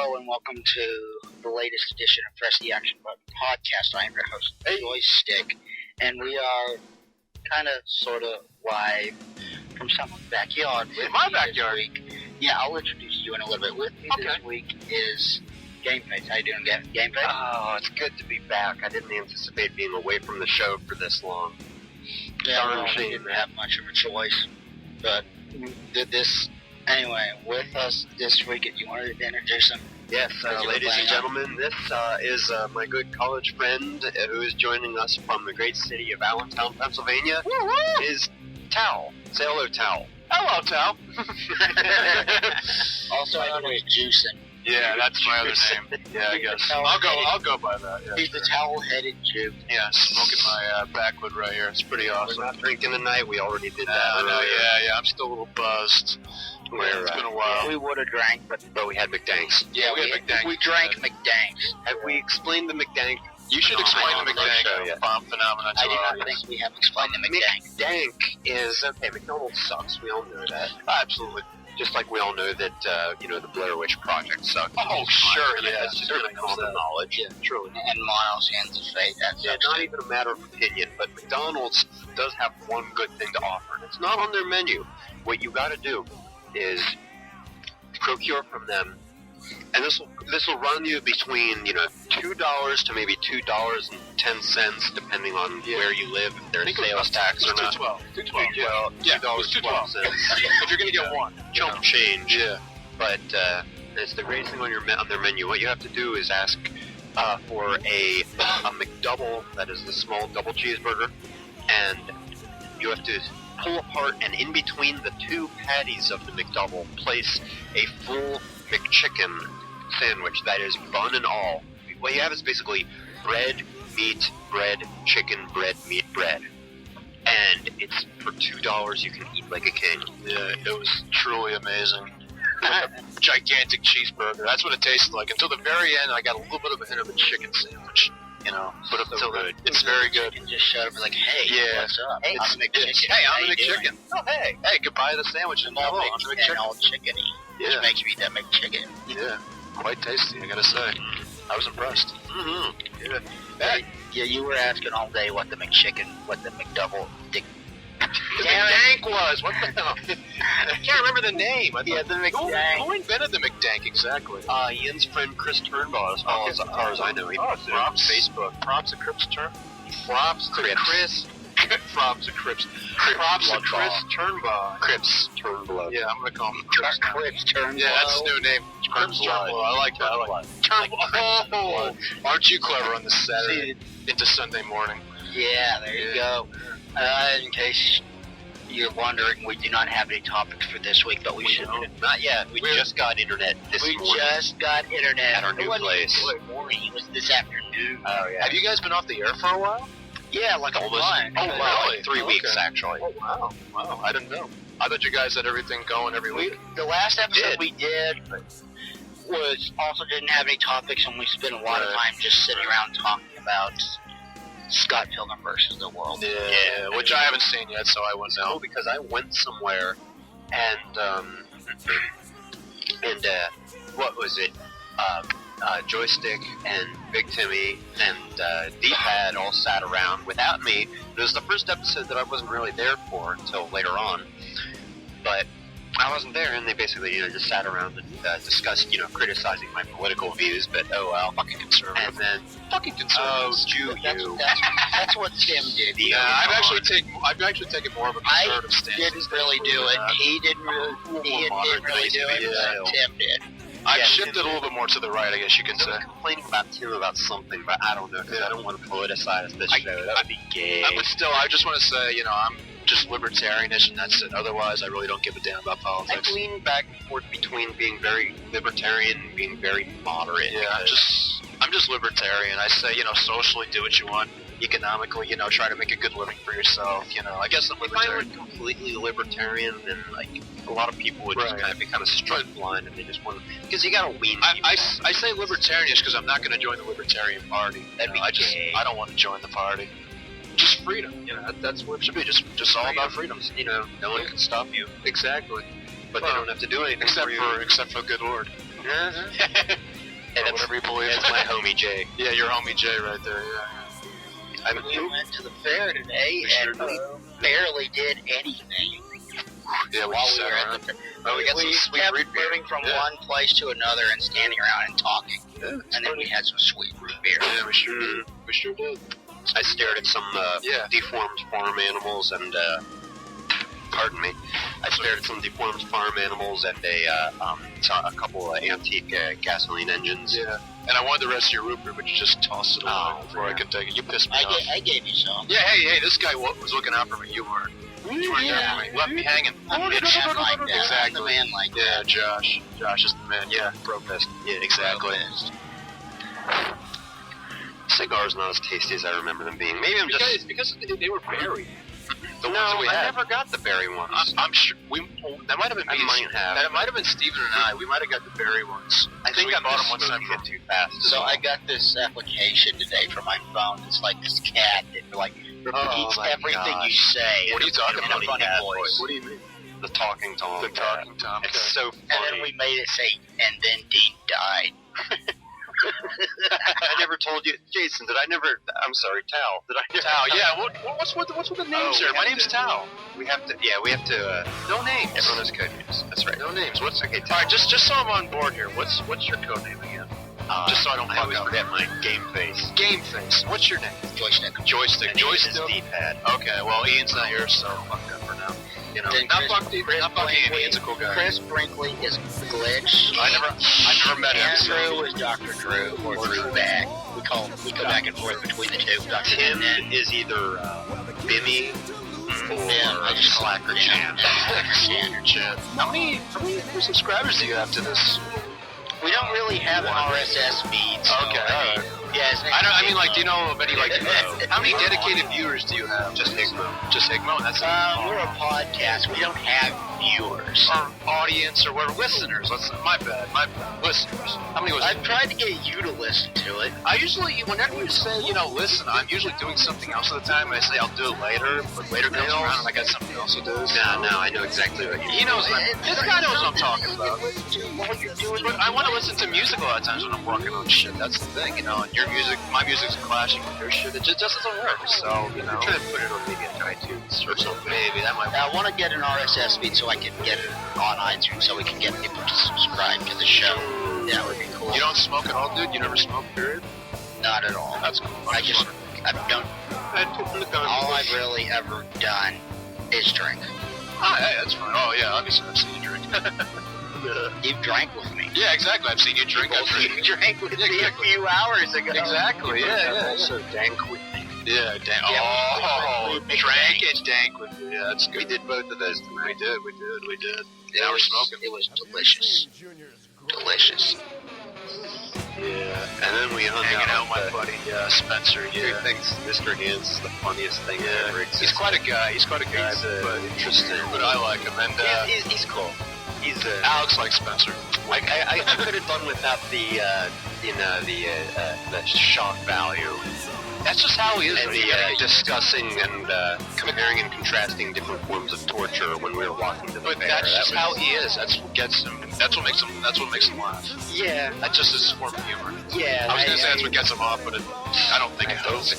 Hello and welcome to the latest edition of Press the Action Button podcast. I am your host, Joystick, and we are kind of, sort of live from someone's backyard. In my backyard? Week. Yeah, I'll introduce you in a little bit. With me this week is Game Face. How you doing, Game Face? Oh, it's good to be back. I didn't anticipate being away from the show for this long. Yeah, we didn't have much of a choice, but we did this anyway. With us this week, if you wanted to introduce him. Yes, ladies and gentlemen, this is my good college friend who is joining us from the great city of Allentown, Pennsylvania. Woo-woo! Is Tal. Say hello, Tal. Hello, Tal. Also known as Juicin'. Yeah, that's my other name. Yeah, I guess. I'll go by that. Yeah. He's the towel-headed Jew. Yeah, smoking my backwood right here. It's pretty awesome. We're not drinking tonight. We already did that. I know. Yeah. I'm still a little buzzed. It's been a while. We would have drank, but we had McDanks. Yeah, we had McDank. We drank McDanks. Have we explained the McDank? You should explain the McDank phenomenon to I do our not audience. think we have explained the McDank. McDank is, okay, McDonald's sucks. We all know that. Absolutely. Just like we all know that, the Blair Witch Project sucks. Oh, sure, yeah. That's just really common knowledge. Yeah, truly. And Miles Hands of Fate. That's not even a matter of opinion, but McDonald's does have one good thing to offer, and it's not on their menu. What you got to do is procure from them, and this will run you between $2 to maybe $2.10, depending on where you live, if there's sales tax or not. $2.12. Yeah, $2.12. If you're gonna get one, chump change. Yeah. But it's the greatest thing on their menu. What you have to do is ask for a McDouble, that is the small double cheeseburger, and you have to pull apart, and in between the two patties of the McDouble, place a full McChicken sandwich, that is bun and all. What you have is basically bread, meat, bread, chicken, bread, meat, bread. And it's for $2 you can eat like a king. Yeah, it was truly amazing. Like a gigantic cheeseburger. That's what it tasted like. Until the very end, I got a little bit of a hint of a chicken sandwich. But up till then, it's very good. You can just shut up and like, hey, what's up? Hey, I'm the McChicken. Hey, I'm the McChicken. Oh, hey. Hey, goodbye to the sandwich and hello, I'm the McChicken. All chickeny. Yeah. Which makes me that McChicken. Yeah, quite tasty, I gotta say. I was impressed. Mm-hmm. Yeah, you were asking all day what the McChicken, what the McDouble, The McDank was. What the hell? I can't remember the name. Yeah, the McDank. Who invented the McDank exactly? Ian's friend Chris Turnbaugh, as far as I know. He props on Facebook. Props to Chris Props to Chris. Props to Chris. Props to Chris Turnbaugh. Crips Turnblood. Yeah, I'm gonna call him Chris. Crips Turnblood. Yeah, that's his new name. Chris Turnblood. I like that. Turnblood. Aren't you clever on this Saturday into Sunday morning? Yeah, there you go. In case you're wondering, we do not have any topics for this week, but we should. Not yet. We just got internet this morning. We just got internet at our new place. It was this afternoon. Oh yeah. Have you guys been off the air for a while? Yeah, like almost. Oh wow, like 3 weeks actually. Oh wow. I didn't know. I thought you guys had everything going every week. The last episode we did was also didn't have any topics, and we spent a lot of time just sitting around talking about Scott Pilgrim versus the World. Yeah, which I haven't seen yet, so I wouldn't know. No, because I went somewhere, and what was it? Joystick and Big Timmy and D-Pad all sat around without me. It was the first episode that I wasn't really there for until later on, but I wasn't there, and they basically just sat around and discussed criticizing my political views. But oh well, fucking conservative. And then fucking conservative. That's what Tim did. Yeah, I've actually taken more of a conservative stance. He didn't really do it. He didn't really do it. But Tim did. I've shifted a little bit more to the right, I guess you could say. I'm complaining about Tim about something, but I don't know, because I don't want to politicize this show. That would be gay. But still, I just want to say, I'm just libertarianish, and that's it. Otherwise, I really don't give a damn about politics. I lean back and forth between being very libertarian and being very moderate. Yeah, I'm just libertarian. I say, socially do what you want. Economically, try to make a good living for yourself. I guess I'm libertarian. If I were completely libertarian, then a lot of people would just kind of be straight blind, and they just want to, because you gotta wean people. I say libertarianish because I'm not going to join the Libertarian Party. That'd be gay. I don't want to join the party. Just freedom. That's what it should be. Just all about freedom. No one can stop you. Exactly. But they don't have to do anything except for good Lord. or whatever you believe. It's my homie Jay. Yeah, your homie Jay right there. Yeah. We went to the fair today and we barely did anything. Yeah, we while just we sat were around. at the fair. Oh, we got some sweet kept root beer. moving from Yeah. one place to another and standing around and talking. Yeah, And then we had some sweet root beer. Yeah, we sure did. We sure did. I stared at some Yeah. deformed farm animals and, pardon me, I stared at some deformed farm animals and saw a couple of antique gasoline engines. Yeah. And I wanted the rest of your root beer, but you just tossed it away before I could take it. You pissed me off. I gave you some. Yeah, hey, this guy was looking out for me. You weren't. You weren't there for me. Left me hanging. I'm the man like that. Exactly. I'm the man like that. Yeah, Josh. Josh is the man. Yeah, bro pissed. Yeah, exactly. Real pissed. Cigars not as tasty as I remember them being. Maybe I'm just... Because they were berry. The ones No, that we I had. never got the berry ones. I'm sure that might have been I me. might have. That might have been Steven and I. We might have got the berry ones. I think we I'm bought just them one time smoking it too fast. So I got this application today for my phone. It's like this cat that like repeats my everything gosh. you say. What are you talking in about? a funny Cat voice. voice. What do you mean? The talking Tom. The talking Tom. It's so funny. And then we made it say, and then Dean died. I never told you, Jason. I'm sorry, Tal. Did I? Tao. Yeah. What's with the names there? My name's Tao. We have to. No names. Everyone has code names. That's right. No names. What's okay? Tao. All right, just so I'm on board here. What's your code name again? Just so I don't I fuck always up. forget my game face. Game Face. What's your name? Joystick. Joystick. And Ian is Joystick. D-pad. Okay. Well, Ian's not here, so fuck that for now. You know. Then Not Chris- fuck Ian. Chris Not fuck Ian. Brinkley- Ian's a cool guy. Chris Brinkley is Glitch. I never met him. so- Andrew is Dr. Drew or Drew Back. We go back and forth between the two. Dr. Tim Drew and is either Bimmy or I just Slacker Chan. Slacker Chan. How many subscribers do you have to this? We don't really have an RSS feed. So Okay, I mean, yes. I mean, like, do you know of any, like, how many dedicated viewers do you have? Just Higmo. Just Higmo? That's we're a podcast. We don't have viewers. or audience or whatever. Listeners. My bad. Listeners. How many was I've tried to get you to listen to it. I usually, whenever you say, listen, I'm usually doing something else at the time, and I say I'll do it later, but later comes around and I got something else to do. No, I know exactly what you He knows. This guy knows what I'm talking about. While you're doing But I want to listen to music a lot of times when I'm working on shit. That's the thing, and your music, my music's clashing with your shit. It just doesn't work. So, I'm trying to put it on maybe iTunes or something. maybe that might. I want to get an RSS feed so I can get it on iTunes so we can get people to subscribe to the show. That would be cool. You don't smoke at all, dude? You never smoke, period? Not at all. That's cool. I don't. I'd put in the gun. All I've really ever done is drink. Oh, hey, that's fine. Oh, yeah, obviously I've seen you drink. You've drank with me. Yeah, exactly. I've seen you drink. I've You drank with me exactly. a few hours ago. Exactly, yeah. Also, dank with me. Yeah, dank. Yeah, Oh, we drank and dank with you. Yeah, that's good. We did both of those tonight. We did. Now we're smoking. It was delicious. Delicious. Yeah. And then we hung Hanging out out with my buddy Spencer. Who Yeah. thinks Mr. Hands is the funniest thing that Yeah, ever existed. he's quite a guy. He's quite a guy, He's, but interesting. But I like him. And He's cool. He's Alex likes Spencer. I could have done without the shock value That's just how he is. and the discussing and comparing and contrasting different forms of torture when we were walking to the But fair. that's That just was- how he is. That's what gets him. That's what makes him laugh. Yeah. That's just his form of humor. Yeah. I was gonna say that's what gets him off, but I don't think it does.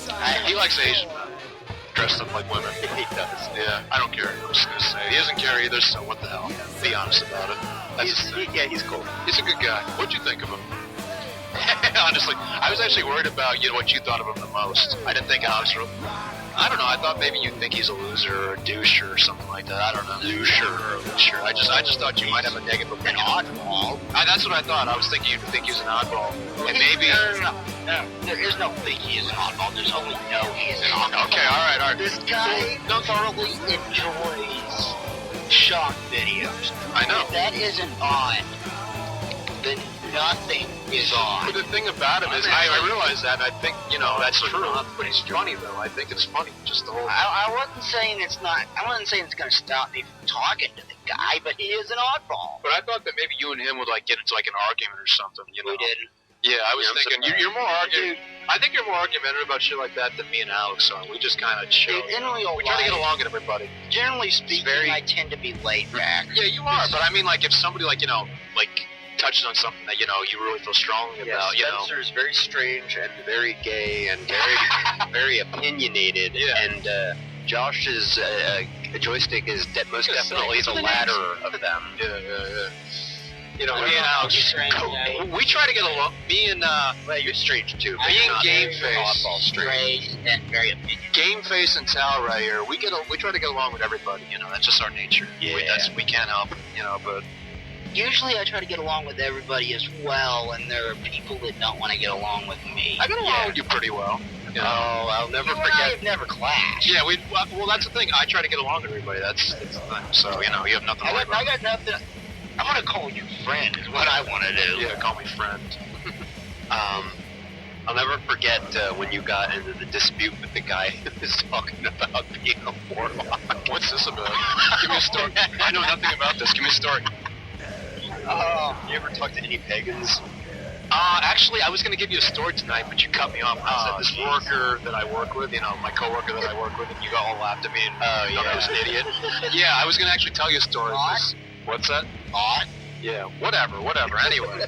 He likes Asian men dressed up like women. He does. Yeah, I don't care. I'm just gonna say he doesn't care either. So what the hell? Be honest about it. That's his thing. He's cool. He's a good guy. What'd you think of him? Honestly, I was actually worried about what you thought of him the most. I didn't think Alex. I don't know. I thought maybe you'd think he's a loser or a douche or something like that. I don't know. Loser. I just thought you might have a negative An opinion. oddball. That's what I thought. I was thinking you'd think he was an oddball, and maybe. No. There is no think he is an oddball. There's only no he is an oddball. Okay, all right. This guy thoroughly enjoys shock videos. I know. If that isn't on, then nothing is on. But the thing about him is, I realize that, and I think, that's true. But he's funny, though. I think it's funny, just the whole... I wasn't saying it's not. I wasn't saying it's going to stop me from talking to the guy, but he is an oddball. But I thought that maybe you and him would, get into, an argument or something, We didn't. Yeah, I was Yeah, I'm thinking, surprised. you're more I think you're more argumentative about shit like that than me and Alex are. We just kind of chill. In real We try to get life, along with everybody. generally speaking, I tend to be laid back. Yeah, you are. But I mean, if somebody, touches on something that, you really feel strongly about, Spencer is very strange and very gay and very, very opinionated. Yeah. And Josh's joystick is most definitely the latter of them. Yeah. Me Me and Alex, strange, we try to get along. Me and, Well, you're strange too. But being not game very face, oddball straight and very opinionated. Game Face and Tal right here, we try to get along with everybody, that's just our nature. Yeah. We can't help it, but... Usually I try to get along with everybody as well, and there are people that don't want to get along with me. I get along with you pretty well. Oh, I'll never You and I forget. have never clashed. Yeah, well, that's the thing. I try to get along with everybody. That's the thing. So, you have nothing to worry about. I got nothing. I want to call you friend is what I want to do. Yeah, call me friend. I'll never forget when you got into the dispute with the guy who was talking about being a warlock. What's this about? Give me a story. I know nothing about this. Give me a story. You ever talk to any pagans? Actually, I was going to give you a story tonight, but you cut me off. This worker that I work with, my coworker that I work with, and you all laughed at me and thought I was an idiot. Yeah, I was going to actually tell you a story. What's that? Yeah, whatever. Anyway.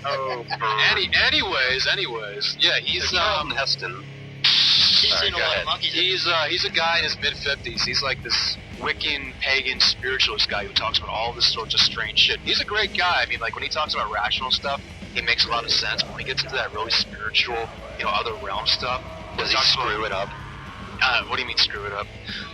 Anyways. Yeah, he's Charlton Heston. He's Sorry, in a go lot ahead. of monkeys. he's a guy in his mid-50s. He's like this Wiccan, pagan, spiritualist guy who talks about all this sorts of strange shit. He's a great guy. I mean, like, when he talks about rational stuff, it makes a lot of sense. But when he gets into that really spiritual, other realm stuff, Does he screw it up? What do you mean screw it up?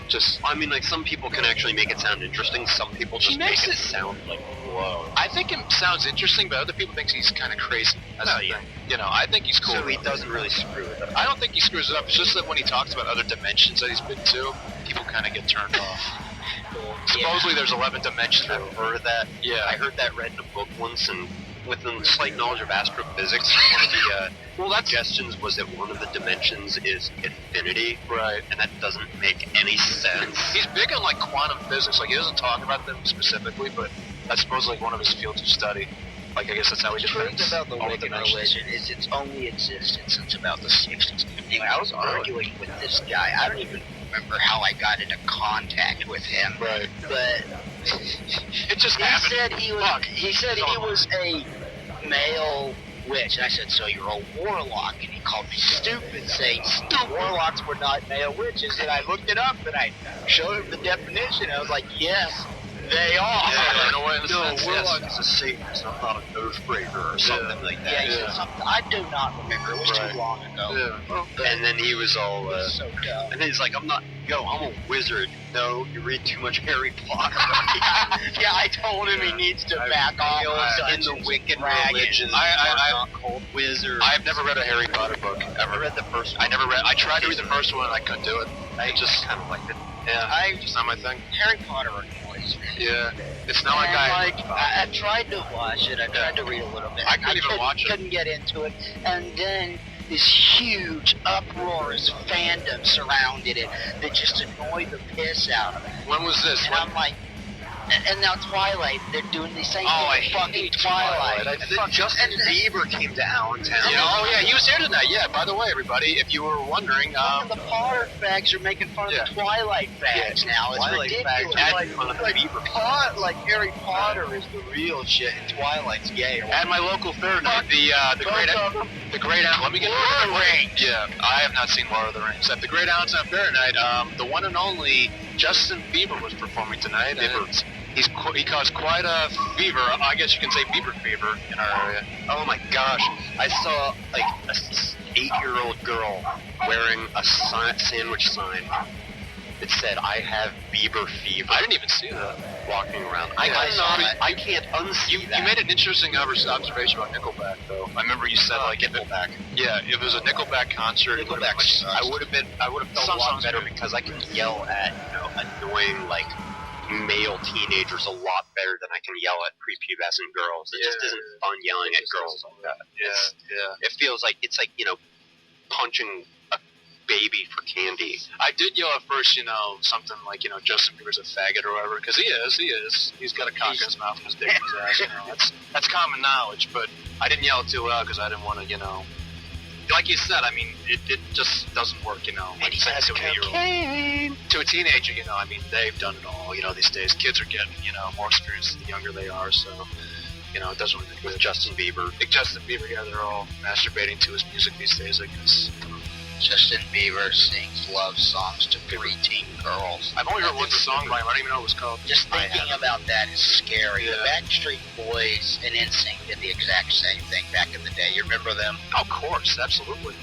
Just, I mean, like, some people can actually make it sound interesting. Some people just make makes it it- sound like, whoa. I think it sounds interesting, but other people think he's kind of crazy. That's the thing. I think he's cool. So he doesn't really screw it up. I don't think he screws it up. It's just that when he talks about other dimensions that he's been to, people kind of get turned off. Supposedly there's 11 dimensions. I've heard of that. Yeah. I heard that read in a book once, and with a slight knowledge of astrophysics, one of the suggestions was that one of the dimensions is infinity. Right. And that doesn't make any sense. He's big on, like, quantum physics. Like, he doesn't talk about them specifically, but that's supposedly like one of his fields of study. Like, I guess that's how he The truth defends about the all Wiccan dimensions. religion is it's only existed since about the 60s. Anyway, I was arguing with this guy. I don't even remember how I got into contact with him. Right. But It just he happened. said he was a male witch. And I said, so you're a warlock? And he called me stupid, saying warlocks were not male witches. And I looked it up and I showed him the definition. I was like, yes, they are. Yeah, in a way, in a No, sense, warlock yes. is a Satanist, not a ghostbreaker or something like Yeah, that. he said something. I do not remember. It was Right. too long ago. Yeah. And then he was all, So dumb. and then he's like, I'm a wizard. No, you read too much Harry Potter. Yeah, I told him he needs to back off in the Wiccan religion. I called wizards. I've never read a Harry Potter book ever. I read the first one. I tried to read the first one and I couldn't do it. I just kind of liked it. Yeah, just not my thing. Harry Potter annoys me. Yeah, it's not like I tried to watch it. I tried to read a little bit. I couldn't even watch it. Couldn't get into it. And then this huge, uproarious fandom surrounded it that just annoyed the piss out of me. When was this? And I'm like, and now Twilight, they're doing the same I thing. Fucking hate Twilight. I think Justin Bieber came to Allentown. Yeah, oh yeah, he was here tonight. Yeah, by the way, everybody, if you were wondering, the Potter fags are making fun of the Twilight fags now. It's Twilight ridiculous. fags are making fun of the Bieber. Like Harry Potter is the real shit, and Twilight's gay. at my local fair night, the great let me get Lord of the Rings. Yeah, I have not seen Lord of the Rings. At the Great Allentown Fair night, the one and only Justin Bieber was performing tonight. And he caused quite a fever. I guess you can say Bieber fever in our area. Oh my gosh. I saw like a 8-year-old girl wearing a sandwich sign that said, I have Bieber fever. I didn't even see that. Walking around. I saw that. I can't unsee that. You made an interesting observation about Nickelback, though. I remember you said Nickelback. If it was a Nickelback concert, it would have Nickelback sucks. I would have felt a lot better because I can yell at annoying like male teenagers a lot better than I can yell at prepubescent girls. It just isn't fun yelling at girls like that. It feels like it's like punching a baby for candy. I did yell at first, something like, Justin Bieber's a faggot or whatever, because he is. He's got a cock in his mouth and his dick in his ass. That's common knowledge, but I didn't yell it too loud because I didn't want to, like you said, I mean, it just doesn't work, like saying to an 8-year-old. To a teenager, they've done it all, these days. Kids are getting, more experience the younger they are, so. You know, it doesn't with Justin Bieber. Like Justin Bieber, yeah, they're all masturbating to his music these days, I guess. Justin Bieber sings love songs to preteen girls. I've only heard one song by him. I don't even know what it's called. Just thinking about that is scary. Yeah. The Backstreet Boys and NSYNC did the exact same thing back in the day. You remember them? Oh, of course, absolutely.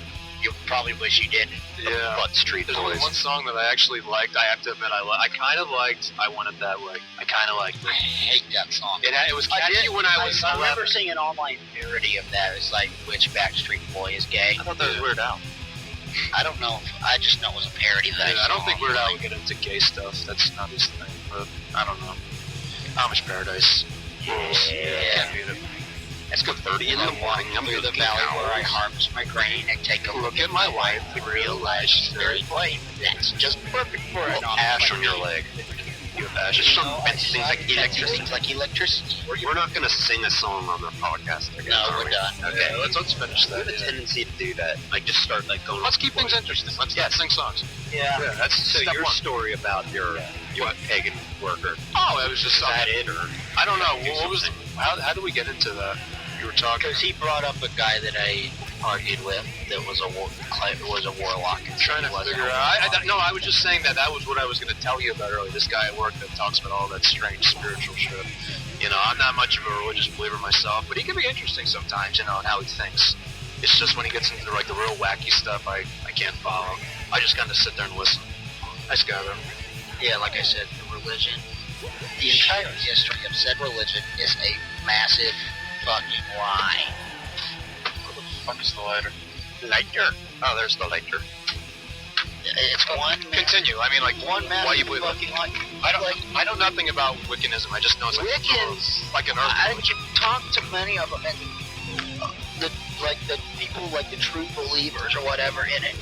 You probably wish you didn't. Yeah. Butt Street There's only Boys. one song that I actually liked. I have to admit, I kind of liked I Want It That Way. I kind of liked I it. hate that song. It was catchy when I was I remember 11. seeing an online parody of that. It's like, which Backstreet Boy is gay? I thought that was Weird Al. I don't know. I just know it was a parody of that I don't think song. Weird Al would get into gay stuff. That's not his thing. But I don't know. Amish Paradise. Yeah. Can't beat it. It's good 30 in the morning. I'm Through the looking valley out. where I harvest my grain and take a Look at my wife. and realize she's very plain. That's just perfect for an Ash on your leg. You have ash. It's some things like electricity. Things like electricity. We're not going to sing a song on the podcast. I guess, No, are we're we? done. Okay, let's finish We that. have a tendency to do that. Like, just start, like, going Let's off keep the things board. interesting. Let's sing songs. Yeah. Yeah, that's So step your one. story about your pagan worker, Oh, it was just is something. that it, or? I don't know. What was? How did we get into that? You were talking. Because he brought up a guy that I argued with that was a warlock. I'm trying to figure out. No, I was just saying that was what I was going to tell you about earlier. This guy at work that talks about all that strange spiritual shit. You know, I'm not much of a religious believer myself, but he can be interesting sometimes. You know, and how he thinks. It's just when he gets into like the real wacky stuff, I can't follow. I just kind of sit there and listen. Nice guy though. Yeah, like I said, the religion, the entire history of said religion is a massive fucking lie. What the fuck is the lighter? Lighter. Oh, there's the lighter. It's one. Continue. I mean, like, One massive why you believe fucking lie. I know nothing about Wiccanism. I just know it's like Wiccans. like an earth I religion. talked to many of them, and the people, like the true believers or whatever in it,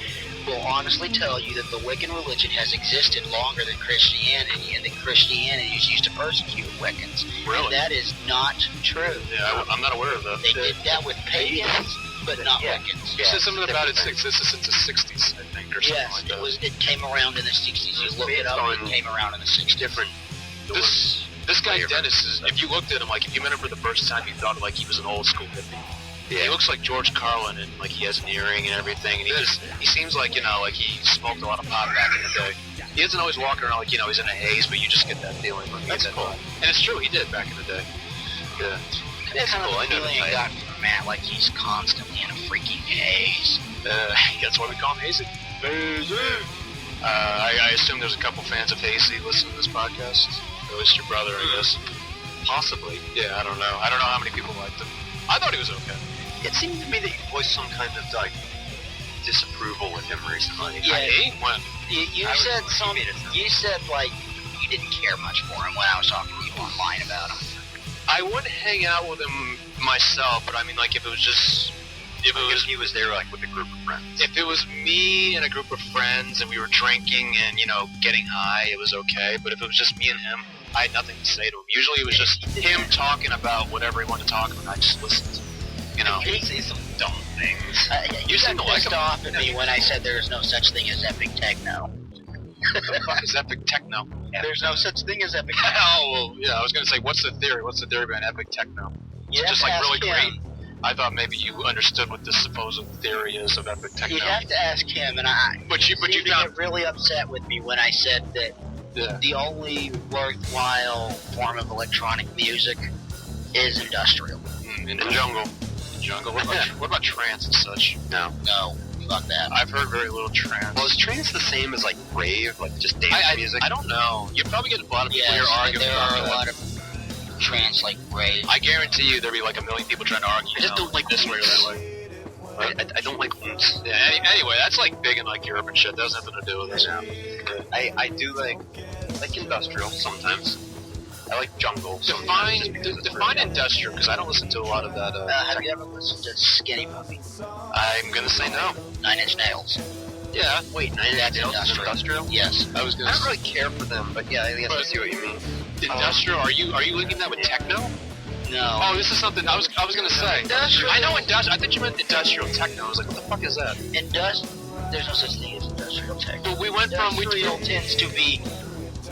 will honestly tell you that the Wiccan religion has existed longer than Christianity, and that Christianity is used to persecute Wiccans. Really? And that is not true. Yeah, I'm not aware of that. They did that with pagans, but not Wiccans. You said something about it's existed since the 60s, I think, or something Yes, like that. it came around in the 60s. You look it up, it came around in the 60s. Different. This guy Dennis is. If you looked at him, like if you met him for the first time, you thought like he was an old school hippie. He looks like George Carlin, and like he has an earring and everything, and he seems like, you know, like he smoked a lot of pot back in the day. He doesn't always walk around like, you know, he's in a haze, but you just get that feeling when he gets that. And it's true, he did back in the day. Yeah. That's kind cool, of I the know feeling the I type. got from Matt, like he's constantly in a freaking haze. That's why we call him Hazy. Hazy. I assume there's a couple fans of Hazy listening to this podcast. Or at least your brother, I guess. Possibly. Yeah, I don't know. I don't know how many people liked him. I thought he was okay. It seemed to me that you voiced some kind of like disapproval with him recently. Yeah. When? You I said was- something. You said like you didn't care much for him when I was talking to you online about him. I would hang out with him myself, but I mean, like, if it was just... If it was he was there like with a group of friends. If it was me and a group of friends and we were drinking and, you know, getting high, it was okay. But if it was just me and him, I had nothing to say to him. Usually it was just him talking about whatever he wanted to talk about. I just listened. You know? He say some dumb things. You seem to got like pissed him. off at me when I said there is no such thing as epic techno. What the fuck is epic techno? There's no such thing as epic Oh, well, yeah, I was going to say, what's the theory? What's the theory behind epic techno? Is it You have just to like ask really him. great? I thought maybe you understood what the supposed theory is of epic techno. You'd have to ask him, and But you seemed to found... get really upset with me when I said that Yeah. the only worthwhile form of electronic music is industrial. In the jungle. Jungle. What about trance and such? No. No, fuck that. I've heard very little trance. Well, is trance the same as like rave, like just dance music? I don't know. You probably get a lot of people Yes, here arguing there about are a that. lot of trance like rave. I guarantee you there'll be like a million people trying to argue. I just don't like this way or that way. I don't like oomph. Yeah, anyway, that's like big in like Europe and shit. That has nothing to do with this. I do like industrial sometimes. I like jungle. Define industrial, because I don't listen to a lot of that. Have you ever listened to Skinny Puppy? I'm gonna say no. 9 Inch Nails. Yeah. Wait, Nine That's Inch Nails is industrial. industrial? Yes. I was I gonna don't say really care for them, but yeah, I guess I see what you mean. industrial. Are you linking that with techno? No. Oh, this is something I was gonna say. Industrial. I know industrial. I thought you meant industrial techno. I was like, what the fuck is that? There's no such thing as industrial tech. But we went from Industrial tends to be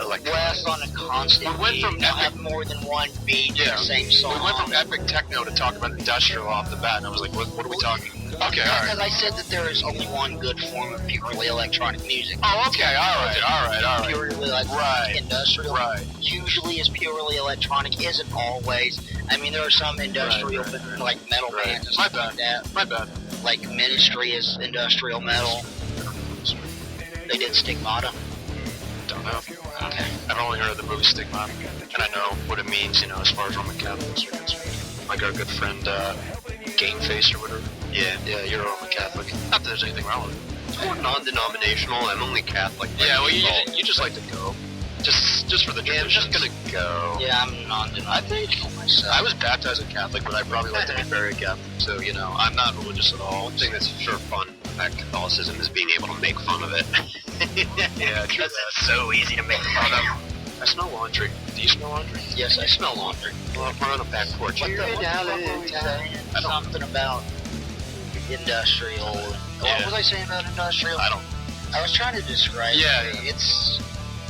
West on a constant We went beat. from They'll epic- have more than one beat in Yeah. the same song. We went from epic techno to talk about industrial off the bat, and I was like, what are we talking? Okay, all Because right. I said that there is only one good form of purely electronic music. Oh, okay, all right. Purely electronic Right. industrial Right. usually is purely electronic, isn't always. I mean, there are some industrial, like metal Right. bands and My stuff like that. My bad. Like Ministry is industrial metal. They did Stigmata. Don't know. Okay. I've only heard of the movie Stigma, and I know what it means, as far as Roman Catholics are concerned. Like our good friend, Gameface or whatever. Yeah, you're a Roman Catholic. Not that there's anything wrong with it. It's more non-denominational. I'm only Catholic. Yeah, well, you just like to go. Just for the Yeah, I'm traditions. just gonna go. Yeah, I'm non-denominational myself. I was baptized a Catholic, but I probably like to be buried Catholic, so, I'm not religious at all. One thing that's sure fun about Catholicism is being able to make fun of it. Yeah, true. Because it's so easy to make fun of. I smell laundry. Do you smell laundry? Yes, I smell laundry. Well, we're on a back porch. What the fuck were we saying? Something about industrial. Yeah. What was I saying about industrial? I don't. I was trying to describe Yeah, it. It's,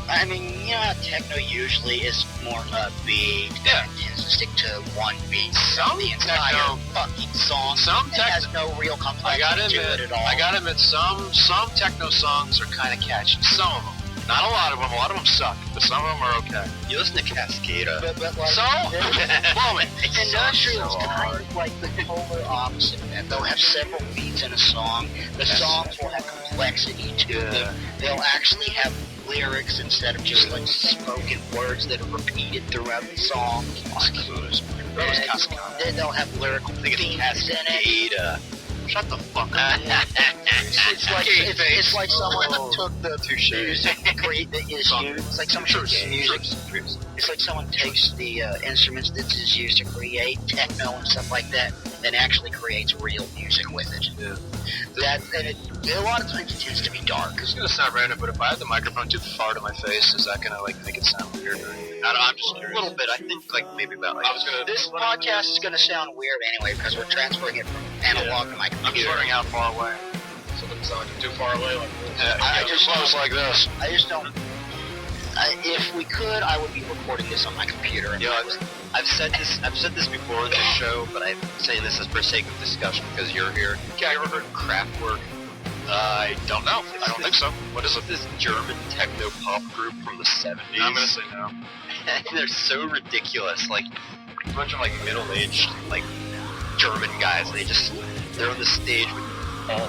I mean, you know how techno usually is more upbeat. Yeah. It tends to stick to one beat. Some the entire techno- fucking song. Some It has no real complexity to it at all. I gotta admit, some techno songs are kind of catchy. Some of them. Not a lot of them. A lot of them suck, but some of them are okay. You listen to Cascada. But like, So? Moment. industrial is kind of like the polar opposite of that. They'll have several beats in a song. The songs will have complexity to them. They'll actually have lyrics instead of just like spoken words that are repeated throughout the song. Then they'll have lyrical themes in it. Cascada. Shut the fuck up. It's like someone took the Touche. music that is used. It's like someone takes music. It's like someone takes the instruments that is used to create techno and stuff like that, and actually creates real music with it. Yeah. A lot of times it tends to be dark. It's gonna sound random, but if I had the microphone too far to my face, is that gonna make it sound weird? I'm just curious. A little bit. I think maybe about This podcast is going to sound weird anyway because we're transferring it from analog to my I'm computer. just wondering how far away. So it doesn't sound like too far away. I just close like this. I just don't. If we could, I would be recording this on my computer. I've said this before on this show, but I'm saying this as for sake of discussion because you're here. Yeah, you ever heard of Kraftwerk? I don't know. I don't think so. What is it? This German techno pop group from the 70s. I'm gonna say no. They're so ridiculous. Like a bunch of middle-aged German guys. They're on the stage with all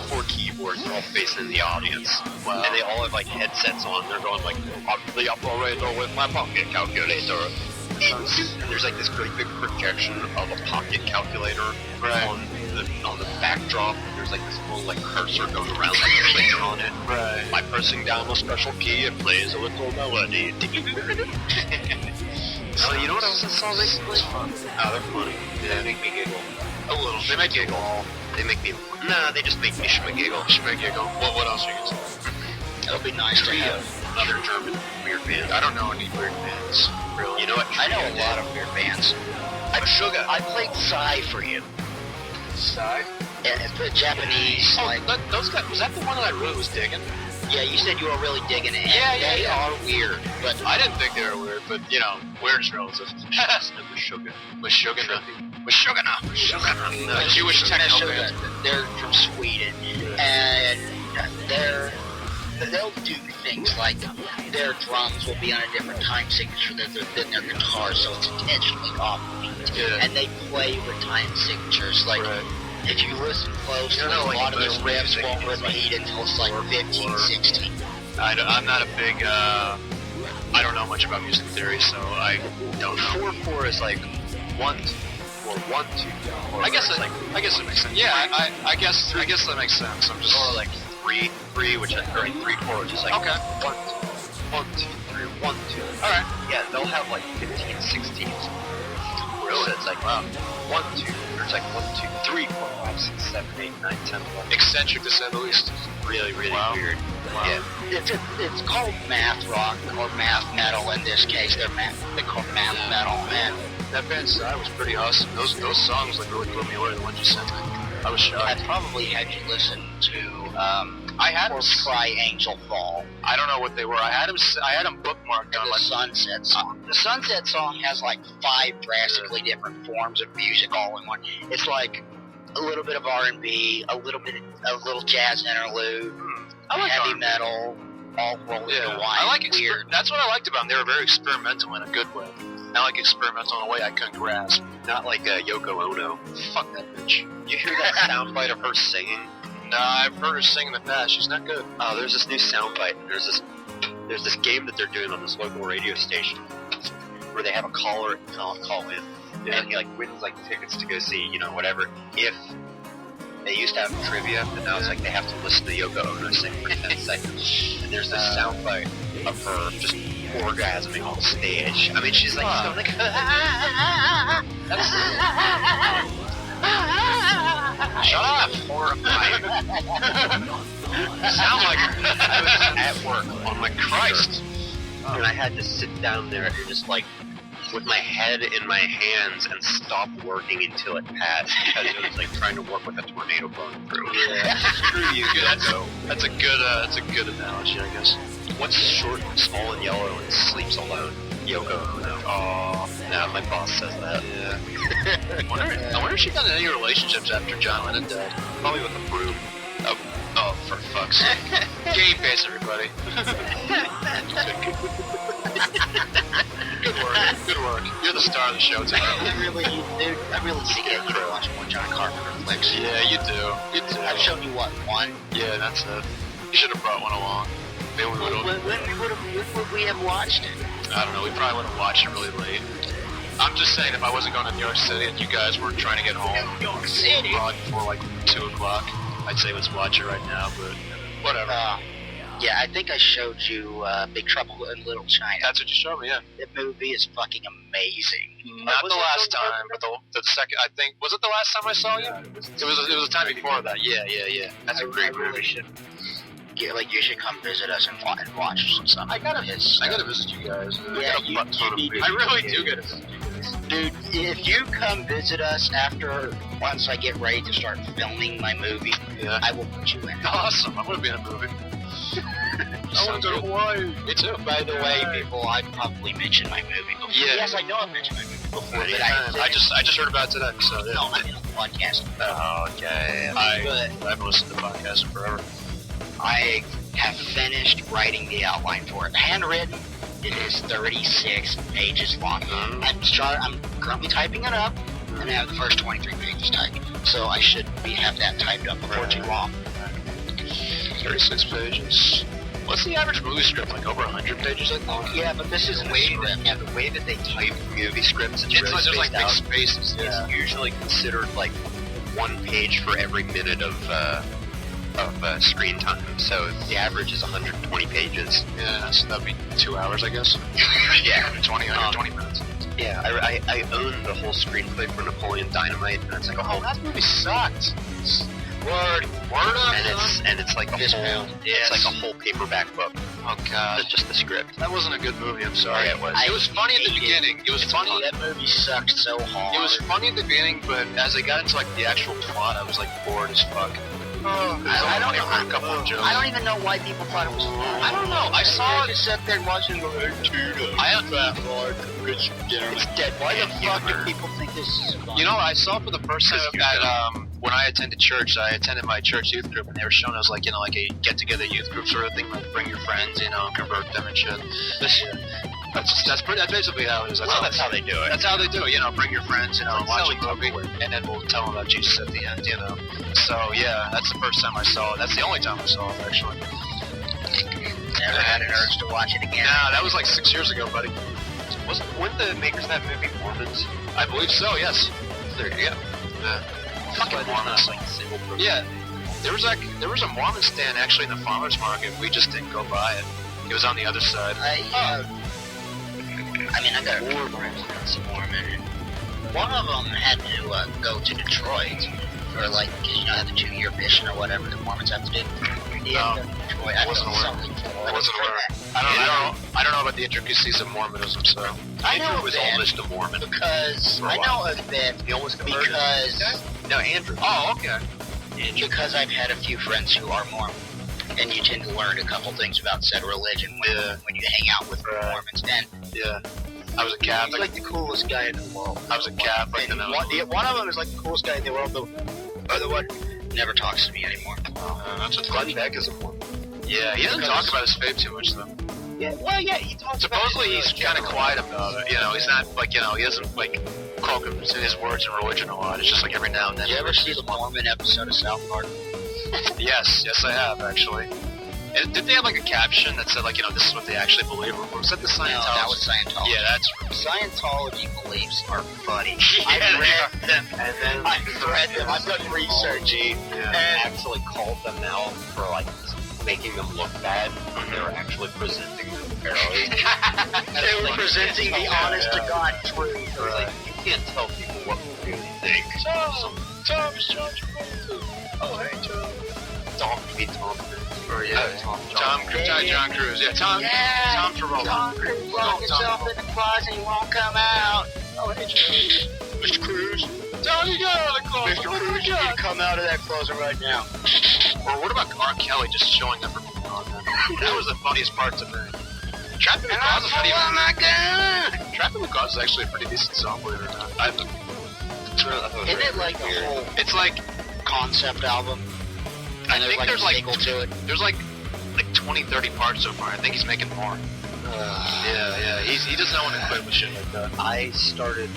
4 keyboards. They're all facing the audience. Wow. And they all have headsets on. They're going I'm the operator with my pocket calculator. And there's this great big projection of a pocket calculator on the backdrop. There's this little cursor going around clicking on it. Right. By pressing down a special key, it plays a little melody. So you know what else I saw recently? Oh, they're funny. They make me giggle. A little. They make you giggle. They make me. Nah, they just make me schmagiggle. Schmagiggle. What else are you gonna say? It'll be nice to have. Another German weird band. I don't know any weird bands. Really. You know what? I know a lot of weird bands. I played Psy for you. Psy? And it's the Japanese, those guys. Was that the one that I really was digging? yeah, you said you were really digging it. Yeah, They are weird, but I didn't think they were weird, but weird is relative. Meshuggah. A Jewish techno band. They're from Sweden, and they'll do things like their drums will be on a different time signature than their guitar, so it's intentionally off beat. Yeah. And they play with time signatures. If you listen closely, a lot of their riffs won't repeat until it's 15, 16. I'm not a big. I don't know much about music theory, so I don't know. 4/4 is 1 or 1 2. I guess it makes sense. Yeah, I guess that makes sense. I'm just Or 3 3, which is 3/4, which is okay. 1 2 3 1 2. All right. Yeah, they'll have 15 16. Really? So it's 1 2. There's 1 2 3 4 5 6 7 8 9 10 11. Eccentric to say the least. Really Wow. weird. Wow. Yeah. It's called math rock or math metal in this case. They call math metal, man. That band Psy was pretty awesome. Those songs really blew me away. The ones you sent me, I was shocked. I probably had you listen to I had or him. Triangel Fall. I don't know what they were. I had him bookmarked on And my. the Sunset song. The Sunset song has like 5 drastically different forms of music all in one. It's like a little bit of R&B, a little jazz interlude, I like heavy R&B. metal, all rolled into one. I like weird. That's what I liked about them. They were very experimental in a good way. Not like experimental in a way I couldn't grasp. Not like Yoko Ono. Fuck that bitch. You hear that soundbite of her singing? Nah, I've heard her sing in the past. She's not good. Oh, there's this new soundbite. There's this game that they're doing on this local radio station where they have a caller call in, and he like wins like tickets to go see, you know, whatever. If they used to have trivia, and now it's like they have to listen to Yoko Ono sing for 10 seconds. And there's this soundbite of her just orgasming on stage. I mean, she's like, so like Shut up! horrifying. Sound like I was at work on my Christ. and I had to sit down there and just like with my head in my hands and stop working until it passed because it was like trying to work with a tornado blowing through. Yeah. Screw you, That's a good analogy, I guess. What's short, small, and yellow and sleeps alone? Yoko Ono. Oh, Now my boss says that. yeah. I wonder if she got in any relationships after John Lennon died. Probably with a broom. Oh, for fuck's sake. Game face, everybody. Good work. Good work. You're the star of the show tonight. I really see it. You know, watch more John Carpenter flicks. Yeah, you do. You do. I've shown you what, one? Yeah, that's it. You should have brought one along. Maybe we When would've- would we have watched it? I don't know. We probably would have watched it really late. I'm just saying, if I wasn't going to New York City and you guys were trying to get home, New York City. probably before like 2 o'clock, I'd say let's watch it right now. But whatever. Yeah, I think I showed you Big Trouble in Little China. That's what you showed me. Yeah. That movie is fucking amazing. Not Was the it last the- time, but the second. I think was it the last time I saw you? It was the time before that. Yeah. That's a great I really movie. should. Yeah, like you should come visit us and watch some stuff. I gotta visit you guys. Yeah, I really do get it. Dude, if you come visit us once I get ready to start filming my movie, Yeah. I will put you in. Awesome. I'm gonna be in a movie. I want to go to Hawaii. Me too. By the way, people, I probably mentioned my movie before. Yeah. Yes, I know I've mentioned my movie before, but I just heard about it today. So yeah. no, I mean on the podcast. Oh, okay. I haven't listened to podcasts in forever. I have finished writing the outline for it. Handwritten. It is 36 pages long. I'm currently typing it up, and I have the first 23 pages typed. So I should have that typed up before too long. 36 pages. What's the average movie script? Like over 100 pages, I think? Yeah, but this is The way that they type movie scripts, it's really There's like spaced big out. spaces. Yeah. It's usually considered like 1 page for every minute of screen time. So the average is 120 pages. Yeah, so that'd be 2 hours, I guess. Yeah. 20 minutes. Yeah, I own the whole screenplay for Napoleon Dynamite, and it's like a whole that movie sucked. Word up, and it's like a Fist whole pound. it's like a whole paperback book. Oh god, That's just the script. that wasn't a good movie. I'm sorry. Yeah, it was. It was funny at the hated beginning. It was funny. That movie sucked so hard. It was funny at the beginning, but as I got into like the actual plot, I was like bored as fuck. I don't know. For a couple of jokes. I don't even know why people thought it was fun. I don't know. I saw I just sat there and watched it and go, it's dead. Why the fuck do people think this is fun? You know, I saw for the first time at when I attended church. I attended my church youth group, and they were showing us like like a get together youth group sort of thing, like bring your friends, convert them and shit. That's basically how it is. That's how they do it. That's how they do it. Bring your friends, watch a movie, and then we'll tell them about Jesus at the end. So yeah, that's the first time I saw it. That's the only time I saw it actually. Never had an urge to watch it again. Nah, that was like 6 years ago, buddy. Weren't the makers of that movie Mormons? I believe so. Yes. There you go. Fucking Mormons. Like single person. Yeah, there was a Mormon stand actually in the farmers market. We just didn't go by it. It was on the other side. I got 4 friends that's Mormon, and one of them had to go to Detroit for the 2-year mission or whatever the Mormons have to do. He had to go to Detroit. I wasn't felt aware. something for I wasn't aware. I don't know about the intricacies of Mormonism, so. I know Andrew a was bit almost a Mormon. because For a I while. know a bit He almost converted. because No, Andrew. Oh, okay. because I've had a few friends who are Mormon. and you tend to learn a couple things about said religion when you hang out with Mormons. And Yeah. I was a Catholic. he's like the coolest guy in the world. I was a Catholic, and One of them is like the coolest guy in the world. The other one never talks to me anymore. That's what Glenn Beck is a one. Yeah, he doesn't talk about his faith too much, though. Yeah, well, yeah, he talks Supposedly about it, he's kind of quiet about it. You know, he's not like, he doesn't like cloak his words in religion a lot. It's just like every now and then. Did you ever see the Mormon episode of South Park? Yes, I have actually. And did they have like a caption that said like, this is what they actually believe? Or was that the Scientology? No, that was Scientology. Yeah, that's Scientology beliefs are funny. Yeah, I've read them. And then I've read them. I've done research. and actually called them out for like making them look bad when they were actually presenting them fairly. They were presenting the honest to God truth. It was like, you can't tell people what you really think. Tom is John Travolta. Oh, hey, Tom. Tom Cruise. Or John Cruise. Yeah, Tom Travolta. Tom Cruise locked himself in the closet and he won't come out. Oh, hey, Mr. Cruise. Tom, you got out of the closet. Mr. Cruise, you need to come out of that closet right now. Or what about R. Kelly just showing up for people on that? That was the funniest part to me. Trapped in the Closet is pretty. Oh my God! Trapped in the Closet is actually a pretty decent song, believe it or not. Isn't it like the whole It's like concept album? I And think like there's a like sequel to it. There's like 20, 30 parts so far. I think he's making more. Yeah. He doesn't want to quit with shit like that. I started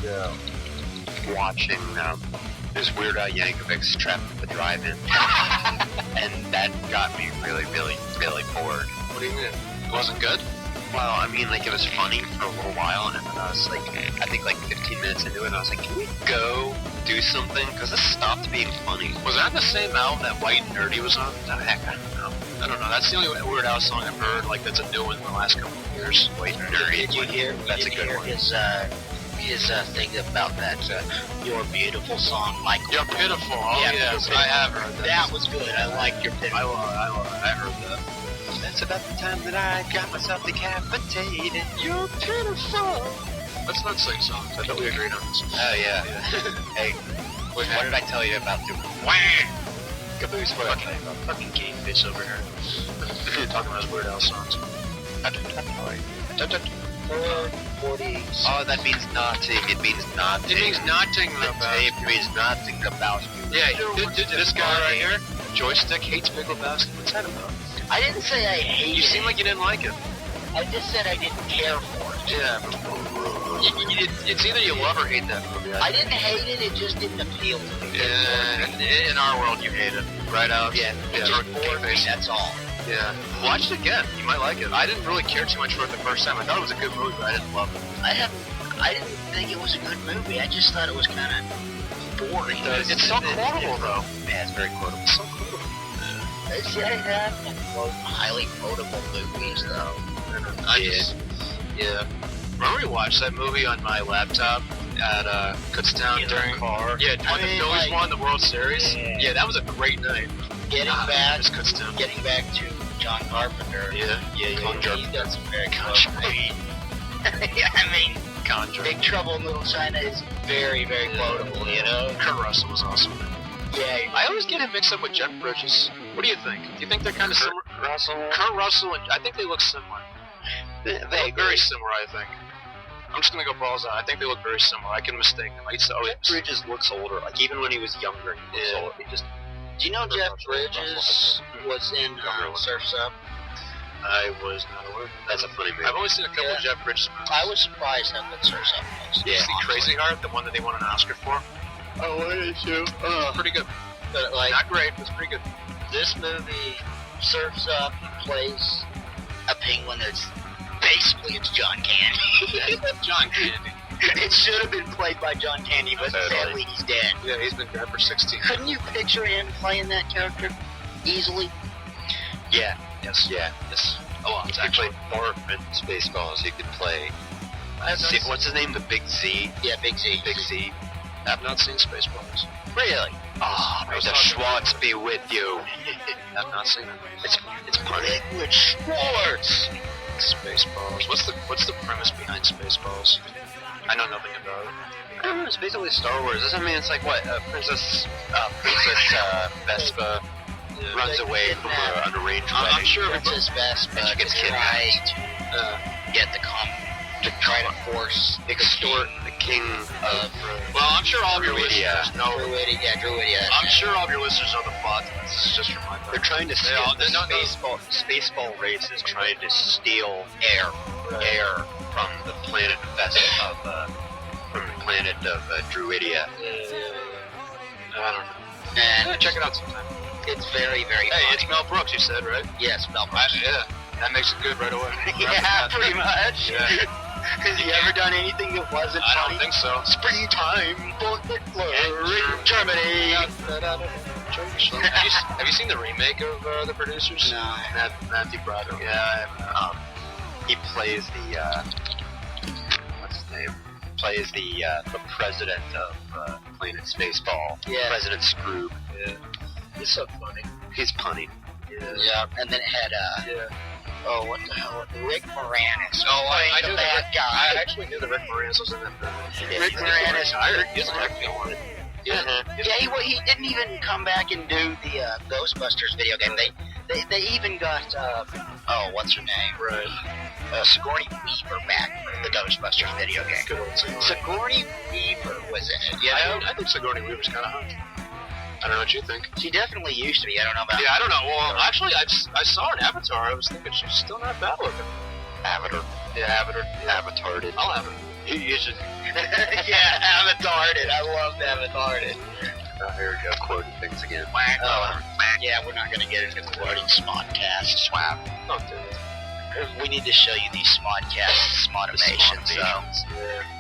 watching this Weird Al Yankovic's Trapped at the Drive-In, and that got me really, really, really bored. What do you mean? It wasn't good? Well, I mean, like, it was funny for a little while, and then I was like, I think like 15 minutes into it, and I was like, can we go do something? Because this stopped being funny. Was that the same album that White and Nerdy was on? Oh, heck, I don't know. That's the only Weird Al song I've heard. Like, that's a new one in the last couple of years. White and Nerdy. Did you hear? That's a good one. His thing about that Your Beautiful song, Michael. You're pitiful. Oh, yeah. I have heard that. That was good. I liked Your Pitiful. I love it. I heard that. That's about the time that I got myself decapitated. You're pitiful. Let's not sing songs. I thought we agreed on this. Oh, yeah. Hey, what did I tell you about the Caboose fucking game face over here. Talking about his Weird Al songs. Oh, that means nothing. It means nothing. It means nothing about It means nothing about you. Yeah, this guy right here, Joystick, hates Big Lebowski. What's that about? I didn't say I hated You seem like you didn't like it. I just said I didn't care for it. Yeah. It's either you love or hate that movie. I didn't hate it, it just didn't appeal to me. In our world, you hate it. Right out? Yeah, it just bored me, that's all. Yeah. Watch it again. You might like it. I didn't really care too much for it the first time. I thought it was a good movie, but I didn't love it. I didn't think it was a good movie. I just thought it was kind of boring. It's so quotable, though. Yeah, it's very quotable. So quotable. Yeah, highly quotable movies, though. Yeah. Remember we watched that movie on my laptop at Kutztown during the car? Yeah, when the Phillies won the World Series. Yeah, that was a great night. Getting Getting back to John Carpenter. Yeah. He's done some very quotable. Yeah, I mean, Big Trouble in Little China is very, very quotable, you know? Kurt Russell was awesome. Yeah. I always get him mixed up with Jeff Bridges. What do you think? Do you think they're kind of similar? Kurt Russell and I think they look similar. They look very similar, I think. I'm just gonna go balls out. I think they look very similar. I can mistake them. Jeff Bridges looks older. Like even when he was younger, he looks older. Do you know Jeff Bridges was in Surf's Up? I was not aware. That's a funny movie. I've only seen a couple of Jeff Bridges movies. I was surprised how good Surf's Up was. Yeah. See Crazy Heart, the one that they won an Oscar for? Oh, what did you? Pretty good. But like, Not great, but it's pretty good. this movie, Surf's Up, he plays a penguin that's basically it's John Candy. John Candy. It should have been played by John Candy, but sadly he's dead. Yeah, he's been dead for 16 years. Couldn't you picture him playing that character easily? Yeah. Yes. Yeah. Yes. Oh, He could play Morph in Spaceballs. He could play. What's his name? The Big Z. Yeah, Big Z. Big Z. I've not seen Spaceballs. Really? Oh, may the Schwartz be with you. I've not seen it. It's funny. Liquid Schwartz. Spaceballs. What's the premise behind Spaceballs? I know nothing about it. I don't know. It's basically Star Wars. I mean, it's like what Princess Vespa runs away from an arranged I'm wedding. sure it's his best, but gets to try to get the to try to force Extort the king of Well, I'm sure all of your Druidia. listeners know. Druidia. I'm sure all of your listeners know the plot. This is just for my They're trying to steal. all- The no, no. spaceball race is trying to steal air from the planet Druidia. I don't know. And Check it out sometime. it's very, very Hey, funny. it's Mel Brooks, you said, right? Yes, Mel Brooks. Yeah, that makes it good right away. Yeah, pretty much. Yeah. Has he ever done anything that wasn't I funny? don't think so. Springtime, in Germany. Have you seen the remake of The Producers? No. Matthew Broderick. Yeah, he plays the what's his name? Plays the president of Planet Spaceball. Yeah. President Scroob. Yeah. He's so funny. He's punny. Yeah, and then it had oh, what the hell? Rick Moranis. Oh, I the knew bad that. guy. I actually knew that Rick Moranis was in that movie. Rick Moranis. He's an acting one. Yeah. Yeah, he didn't even come back and do the Ghostbusters video game. They even got oh, what's her name? Right. Sigourney Weaver back for the Ghostbusters video game. Good old Sigourney. Sigourney Weaver was in it. Yeah, I think Sigourney Weaver's kind of hot. I don't know what you think. She definitely used to be. I don't know about. Yeah, I don't know. Well, actually, I saw her in Avatar. I was thinking she's still not bad looking. Avatar. Yeah, Avatar. Avatarded. I'll have her. You should. Yeah, Avatarded. I love Avatarded. Here we go, quoting things again. Yeah, we're not going to get into quoting Smodcast. Swap. Don't do it. We need to show you these Smodcasts, Smotimations. So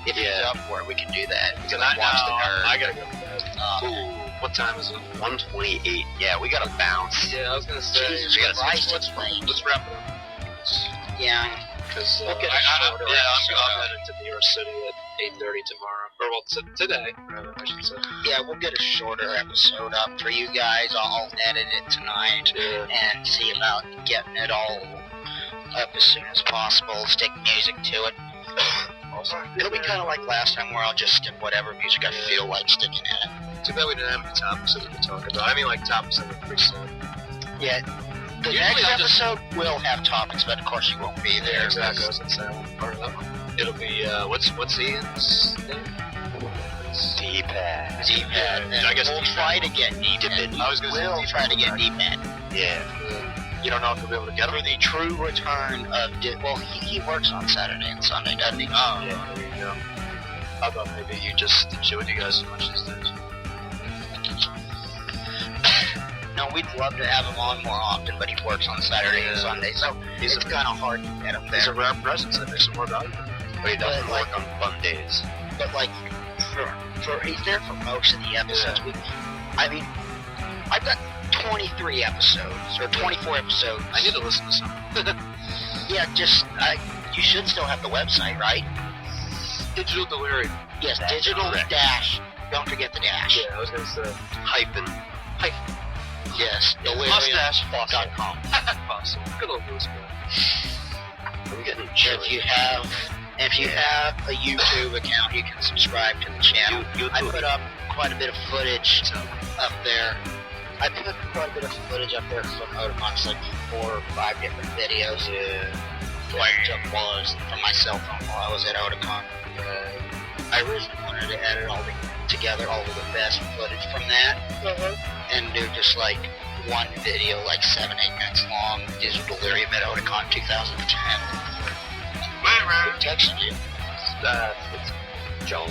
if he's Yeah. up for it, we can do that. We can I watch the nerd. I gotta go to bed. Ooh, What time is it? 128. Yeah, we gotta bounce. Yeah, I was gonna say. Jesus Christ, it's late. Let's wrap it up. Yeah. Because We'll get a I'm shorter headed to New York City at 8:30 tomorrow. Or well, today, rather, I should say. Yeah, we'll get a shorter episode up for you guys. I'll edit it tonight and see about getting it all up as soon as possible. Stick music to it. It'll be kind of like last time where I'll just stick whatever music I feel like sticking in it. Too bad we didn't have any topics that we could talk about. I mean, like topics that were pretty silly. Yeah, the Usually next I'll just- episode will have topics, but of course you won't be there. Exactly. I was gonna say I won't be part of that one. It'll be what's Ian's name? D-pad. D-pad. And I guess we'll D-pad. try to get D-pad. I was gonna say We'll D-pad. try to get D-pad. Yeah. You don't know if you'll be able to get For him. the true return of well, he works on Saturday and Sunday, doesn't he? Oh, yeah. There you go. How about maybe you just chill with you guys as much as this? No, we'd love to have him on more often, but he works on Saturday and Sunday, so He's it's a- kind of hard to get him He's a there. rare presence that makes it more valuable. But he doesn't But, work on fun days. But like, for he's there for most of the episodes. I mean, I've got 23 episodes or 24 episodes. I need to listen to some. Yeah, you should still have the website, right? Digital Delirium. Yes, That's digital correct. dash. Don't forget the dash. Yeah, I was gonna say. Hyphen. Yes, Mustache.com. delirium.com. Awesome. Good old Bruce. I'm getting If chilly. you have a YouTube account, you can subscribe to the channel. I put up quite a bit of footage up there. I put quite a bit of footage up there from Otamon's, like 4 or 5 different videos. Like just was from my cell phone while I was at Otakon. I originally wanted to edit together all of the best footage from that and do just like one video, like 7-8 minutes long, Digital Delirium at Otakon 2010. Who texted you? It's Joan.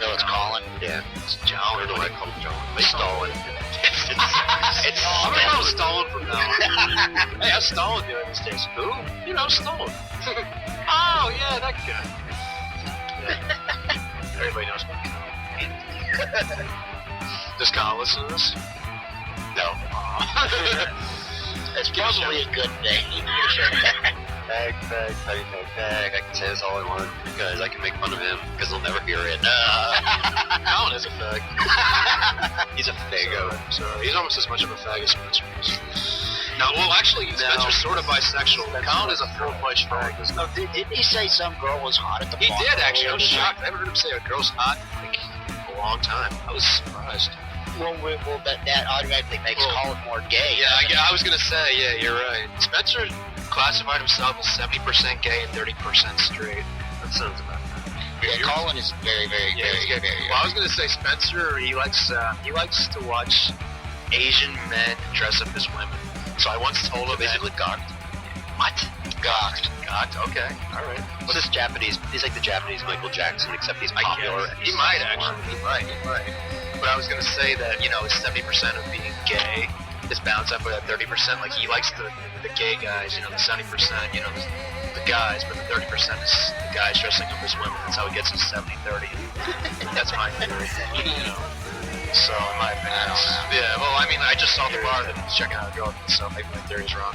No, it's Colin. Yeah. It's Joan. Or do I call him Joan? Stalin. It's I'm gonna call Stalin from now on. Hey, how's Stalin doing these days? Who? You know, Stalin. Oh, yeah, that guy. Yeah. Everybody knows about Colin. Does Colin listen to this? No. It's probably a good thing. Bag, bag. I can say this all I want because I can make fun of him because he'll never hear it. Colin is a fag. He's a fago. So he's almost as much of a fag as Spencer is. No, well, actually, Spencer's sort of bisexual. Colin is a full-fledged fag. No, didn't he say some girl was hot at the He bar did, actually. I was earlier shocked. I haven't heard him say a girl's hot in like a long time. I was surprised. tonight? well, that automatically makes Colin more gay. Yeah, I was gonna say, yeah, you're right. Spencer classified himself as 70% gay and 30% straight. That sounds about right. Yeah, Colin is very, very, very. Well, I was gonna say Spencer. He likes to watch Asian men dress up as women. So I once told him Basically gawked. What? Gawked. Okay. All right. What's this Japanese? He's like the Japanese Michael Jackson, except he's I popular. guess. He might actually. He might. But I was gonna say that 70% of being gay is balanced out by that 30%. Like he likes the gay guys. The 70%. The guys, but the 30% is the guys dressing up as women. That's how he gets his 70-30. That's my theory. So in my opinion, yeah. Well, I mean, I just saw the bar that he's checking out a girl, so maybe my theory's wrong.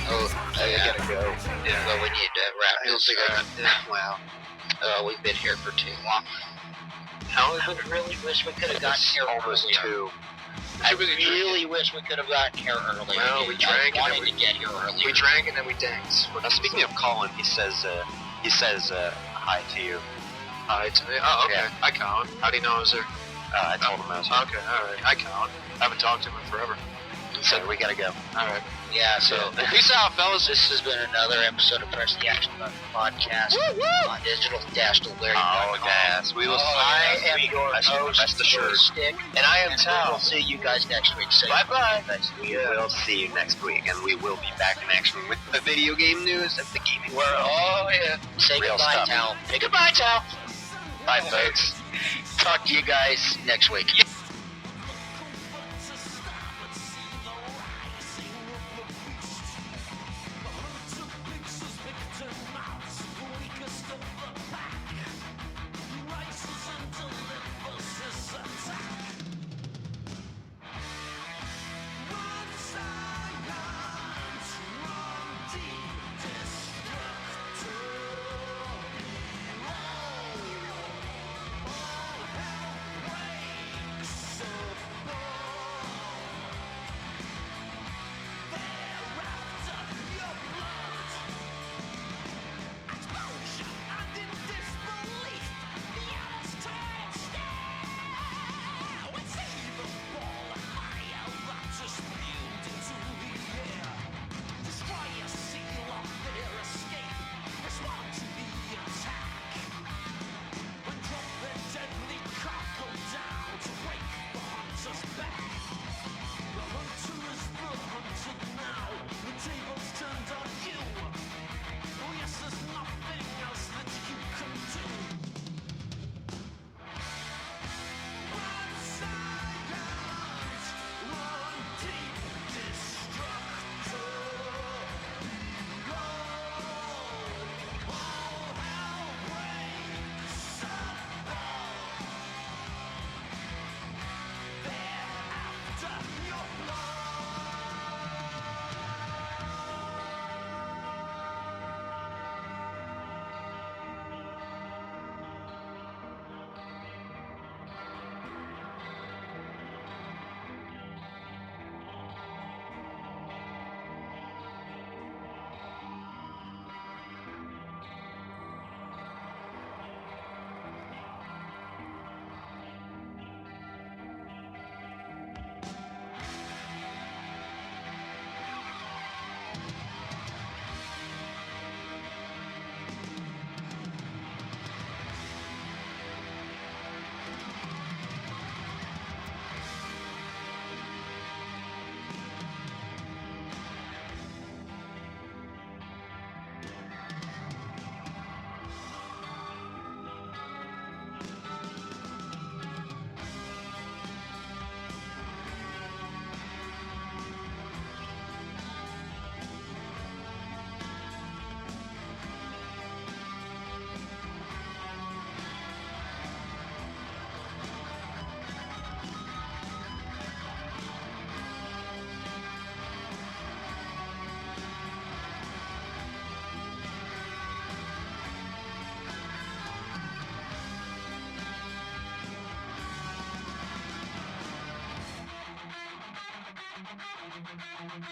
Oh, I gotta go. Yeah. Well, we need to wrap this up. Wow. We've been here for too long. I really wish we could have gotten here Almost earlier. 2. I really wish we could have gotten here earlier. Well, we drank I and wanted to get here earlier. We drank and then we danced. Now, speaking of Colin, he says hi to you. Hi to me. Oh, okay. Yeah. Hi, Colin. How do you know I was there? I told him I was here. Okay, all right. Hi, Colin. I haven't talked to him in forever. So we gotta go. All right. Yeah, so Peace out, fellas. this has been another episode of Press the Action Button podcast on digital-delirium.com. Oh, yes. We will see I you am next your week. host, Rest assured. Stick, And I am and Tal. we'll see you guys next week. So Bye-bye. We will see you next week, and we will be back in action with the video game news of the gaming world. Oh, yeah. say Real goodbye, stuff. Tal. Hey, goodbye, Tal. Bye, folks. Talk to you guys next week. Thank you.